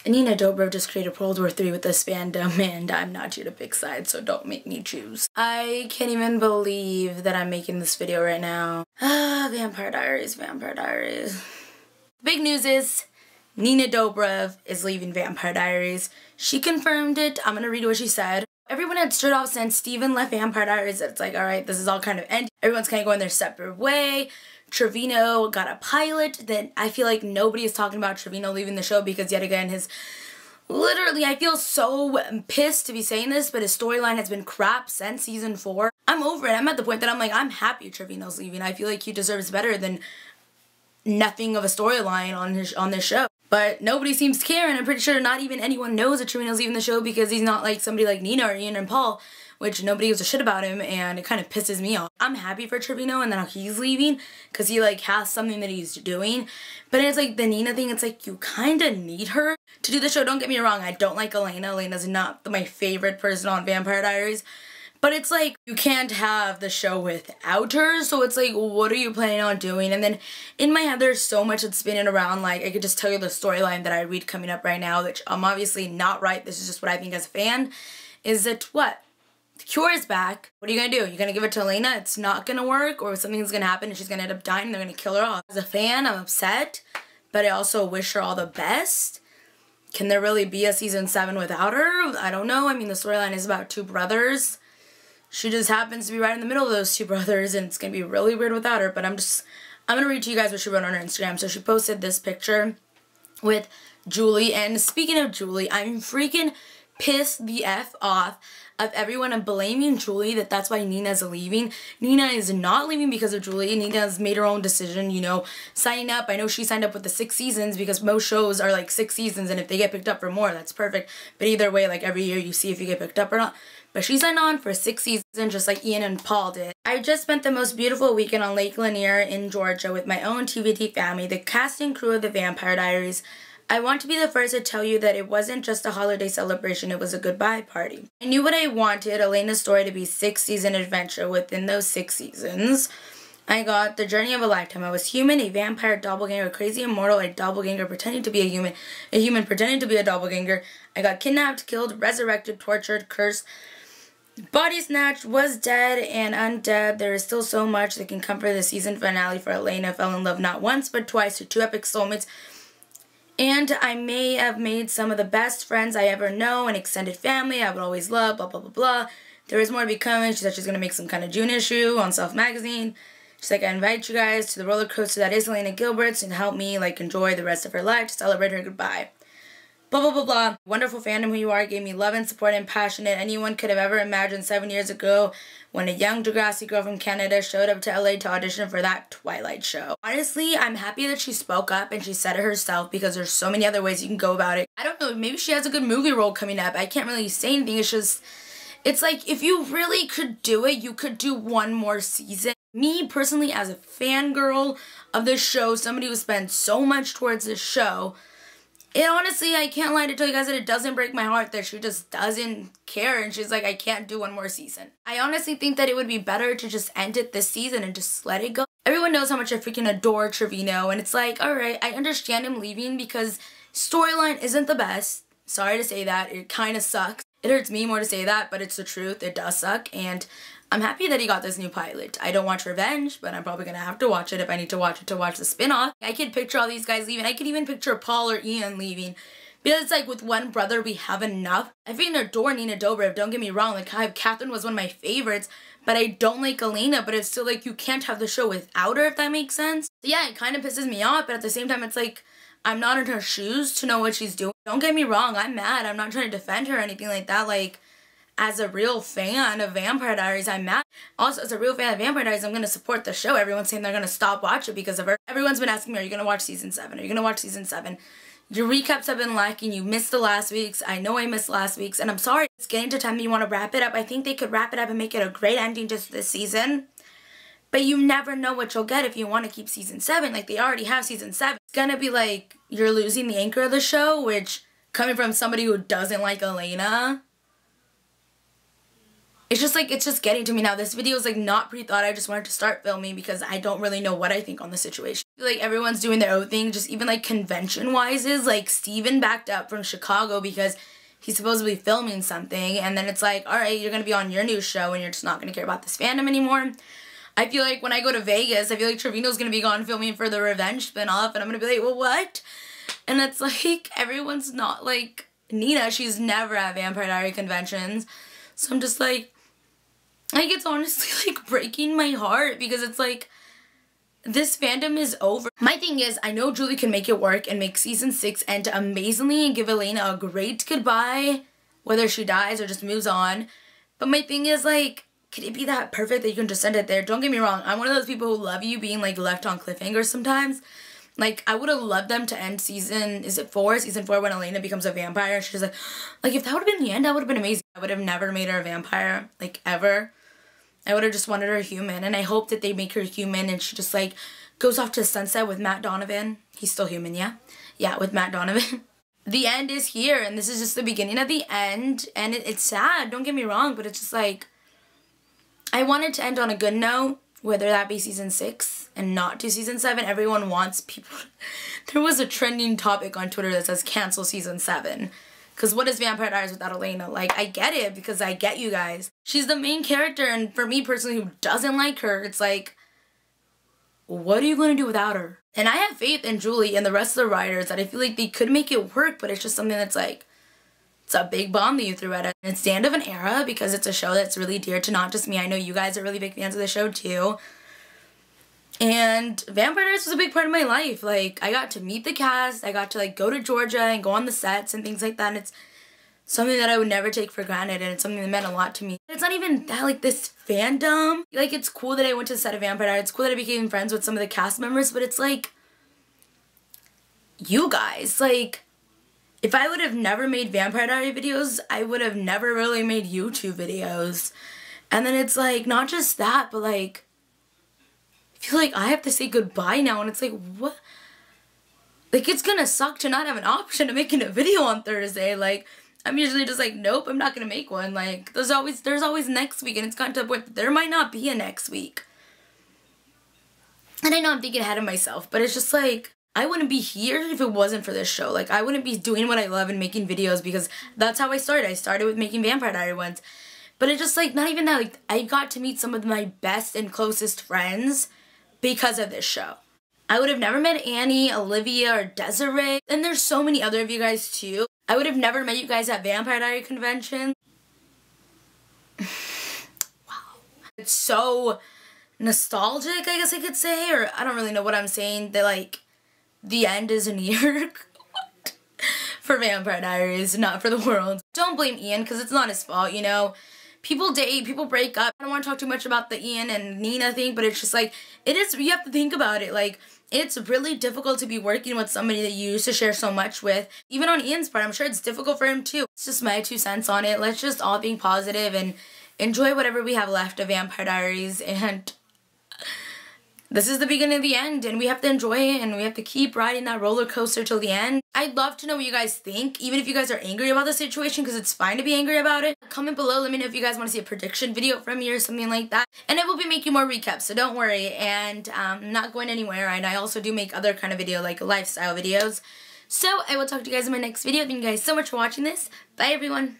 Nina Dobrev just created World War III with this fandom, and I'm not here to pick sides, so don't make me choose. I can't even believe that I'm making this video right now. Vampire Diaries, Vampire Diaries. Big news is Nina Dobrev is leaving Vampire Diaries. She confirmed it. I'm gonna read what she said. Everyone had started off since Steven left Vampire Diaries. It's like, alright, this is all kind of ending. Everyone's kind of going their separate way. Trevino got a pilot. Then I feel like nobody is talking about Trevino leaving the show because yet again literally, I feel so pissed to be saying this, but his storyline has been crap since season 4. I'm over it. I'm at the point that I'm like, I'm happy Trevino's leaving. I feel like he deserves better than nothing of a storyline on this show. But nobody seems to care, and I'm pretty sure not even anyone knows that Trevino's leaving the show because he's not like somebody like Nina or Ian and Paul, which nobody gives a shit about him, and it kind of pisses me off. I'm happy for Trevino and that he's leaving because he like has something that he's doing. But it's like the Nina thing, it's like you kind of need her to do the show. Don't get me wrong, I don't like Elena. Elena's not my favorite person on Vampire Diaries. But it's like, you can't have the show without her, so it's like, what are you planning on doing? And then, in my head, there's so much that's spinning around, like, I could just tell you the storyline that I read coming up right now, which I'm obviously not right, this is just what I think as a fan, is that, what? The Cure is back. What are you gonna do? You're gonna give it to Elena? It's not gonna work, or something's gonna happen and she's gonna end up dying and they're gonna kill her off. As a fan, I'm upset, but I also wish her all the best. Can there really be a season 7 without her? I don't know. I mean, the storyline is about 2 brothers. She just happens to be right in the middle of those 2 brothers, and it's going to be really weird without her, but I'm going to read to you guys what she wrote on her Instagram. So she posted this picture with Julie, and speaking of Julie, I'm freaking pissed the F off of everyone and blaming Julie that's why Nina's leaving. Nina is not leaving because of Julie. Nina's made her own decision, you know, signing up. I know she signed up with the 6 seasons because most shows are like 6 seasons, and if they get picked up for more, that's perfect. But either way, like every year you see if you get picked up or not. But she signed on for 6 seasons just like Ian and Paul did. I just spent the most beautiful weekend on Lake Lanier in Georgia with my own TVT family, the cast and crew of the Vampire Diaries. I want to be the first to tell you that it wasn't just a holiday celebration, it was a goodbye party. I knew what I wanted, Elena's story to be 6-season adventure. Within those 6 seasons, I got the journey of a lifetime. I was human, a vampire, doppelganger, crazy immortal, a doppelganger pretending to be a human pretending to be a doppelganger. I got kidnapped, killed, resurrected, tortured, cursed, body snatched, was dead, and undead. There is still so much that can come for the season finale for Elena. Fell in love not once but twice to 2 epic soulmates. And I may have made some of the best friends I ever know, and extended family I would always love, blah, blah, blah, blah. There is more to be coming. She said she's going to make some kind of June issue on Self Magazine. She's like, I invite you guys to the roller coaster that is Elena Gilbert's and help me, like, enjoy the rest of her life to celebrate her goodbye. Blah, blah, blah, blah. Wonderful fandom who you are, gave me love and support and passion anyone could have ever imagined 7 years ago when a young Degrassi girl from Canada showed up to LA to audition for that Twilight show. Honestly, I'm happy that she spoke up and she said it herself because there's so many other ways you can go about it. I don't know, maybe she has a good movie role coming up. I can't really say anything. It's just, it's like, if you really could do it, you could do 1 more season. Me, personally, as a fangirl of this show, somebody who spent so much towards this show, and honestly, I can't lie to tell you guys that it doesn't break my heart that she just doesn't care and she's like, I can't do 1 more season. I honestly think that it would be better to just end it this season and just let it go. Everyone knows how much I freaking adore Trevino, and it's like, alright, I understand him leaving because storyline isn't the best. Sorry to say that, it kind of sucks. It hurts me more to say that, but it's the truth, it does suck, and I'm happy that he got this new pilot. I don't watch Revenge, but I'm probably going to have to watch it if I need to watch it to watch the spin-off. I could picture all these guys leaving. I could even picture Paul or Ian leaving. Because it's like, with 1 brother, we have enough. I freaking adore Nina Dobrev, don't get me wrong. Like, Catherine was one of my favorites, but I don't like Elena, but it's still like, you can't have the show without her, if that makes sense. So yeah, it kind of pisses me off, but at the same time, it's like, I'm not in her shoes to know what she's doing. Don't get me wrong, I'm mad. I'm not trying to defend her or anything like that. Like, as a real fan of Vampire Diaries, I'm mad. Also, as a real fan of Vampire Diaries, I'm going to support the show. Everyone's saying they're going to stop watching because of her. Everyone's been asking me, are you going to watch season 7? Are you going to watch season 7? Your recaps have been lacking. You missed the last week's. I know I missed last week's, and I'm sorry. It's getting to time you want to wrap it up. I think they could wrap it up and make it a great ending just this season. But you never know what you'll get if you want to keep season 7. Like, they already have season 7. It's going to be like, you're losing the anchor of the show, which, coming from somebody who doesn't like Elena, it's just like, it's just getting to me now. This video is like not pre-thought. I just wanted to start filming because I don't really know what I think on the situation. I feel like everyone's doing their own thing, just even like convention-wise is like Steven backed up from Chicago because he's supposedly filming something, and then it's like, alright, you're gonna be on your new show and you're just not gonna care about this fandom anymore. I feel like when I go to Vegas, I feel like Trevino's gonna be gone filming for the Revenge spinoff, and I'm gonna be like, well, what? And it's like, everyone's not like Nina. She's never at Vampire Diary conventions. So I'm just like it's honestly like breaking my heart because it's like, this fandom is over. My thing is, I know Julie can make it work and make season 6 end amazingly and give Elena a great goodbye, whether she dies or just moves on. But my thing is like, can it be that perfect that you can just end it there? Don't get me wrong, I'm one of those people who love you being like left on cliffhangers sometimes. Like, I would have loved them to end season, is it 4? Season 4 when Elena becomes a vampire. She's like if that would have been the end, that would have been amazing. I would have never made her a vampire, like ever. I would have just wanted her human, and I hope that they make her human and she just like goes off to the sunset with Matt Donovan. He's still human, yeah? Yeah, with Matt Donovan. The end is here, and this is just the beginning of the end, and it's sad, don't get me wrong, but it's just like, I wanted to end on a good note, whether that be season 6 and not do season 7. Everyone wants people. There was a trending topic on Twitter that says cancel season 7. Because what is Vampire Diaries without Elena? Like, I get it because I get you guys. She's the main character, and for me personally who doesn't like her, it's like, what are you going to do without her? And I have faith in Julie and the rest of the writers that I feel like they could make it work, but it's just something that's like, it's a big bomb that you threw at it. It's the end of an era because it's a show that's really dear to not just me. I know you guys are really big fans of the show too. And Vampire Diaries was a big part of my life. Like, I got to meet the cast. I got to like go to Georgia and go on the sets and things like that. And it's something that I would never take for granted, and it's something that meant a lot to me. It's not even that, like, this fandom. Like, it's cool that I went to the set of Vampire Diaries. It's cool that I became friends with some of the cast members, but it's like, you guys, like, if I would have never made Vampire Diary videos, I would have never really made YouTube videos. And then it's like, not just that, but like, I feel like I have to say goodbye now, and it's like, what? Like, it's gonna suck to not have an option of making a video on Thursday. Like, I'm usually just like, nope, I'm not gonna make one. Like, there's always next week, and it's gotten to the point that there might not be a next week. And I know I'm thinking ahead of myself, but it's just like, I wouldn't be here if it wasn't for this show. Like, I wouldn't be doing what I love and making videos because that's how I started. I started with making Vampire Diary ones. But it's just like, not even that, like, I got to meet some of my best and closest friends because of this show. I would have never met Annie, Olivia, or Desiree. And there's so many other of you guys too. I would have never met you guys at Vampire Diary convention. Wow. It's so nostalgic, I guess I could say, or I don't really know what I'm saying, that like, the end is near. For Vampire Diaries, not for the world. Don't blame Ian, because it's not his fault, you know? People date, people break up. I don't want to talk too much about the Ian and Nina thing, but it's just like, it is, you have to think about it. Like, it's really difficult to be working with somebody that you used to share so much with. Even on Ian's part, I'm sure it's difficult for him too. It's just my 2 cents on it. Let's just all be positive and enjoy whatever we have left of Vampire Diaries, and this is the beginning of the end, and we have to enjoy it, and we have to keep riding that roller coaster till the end. I'd love to know what you guys think, even if you guys are angry about the situation, because it's fine to be angry about it. Comment below, let me know if you guys want to see a prediction video from me or something like that. And I will be making more recaps, so don't worry. And I'm not going anywhere, and I also do make other kind of video, like lifestyle videos. So I will talk to you guys in my next video. Thank you guys so much for watching this. Bye, everyone.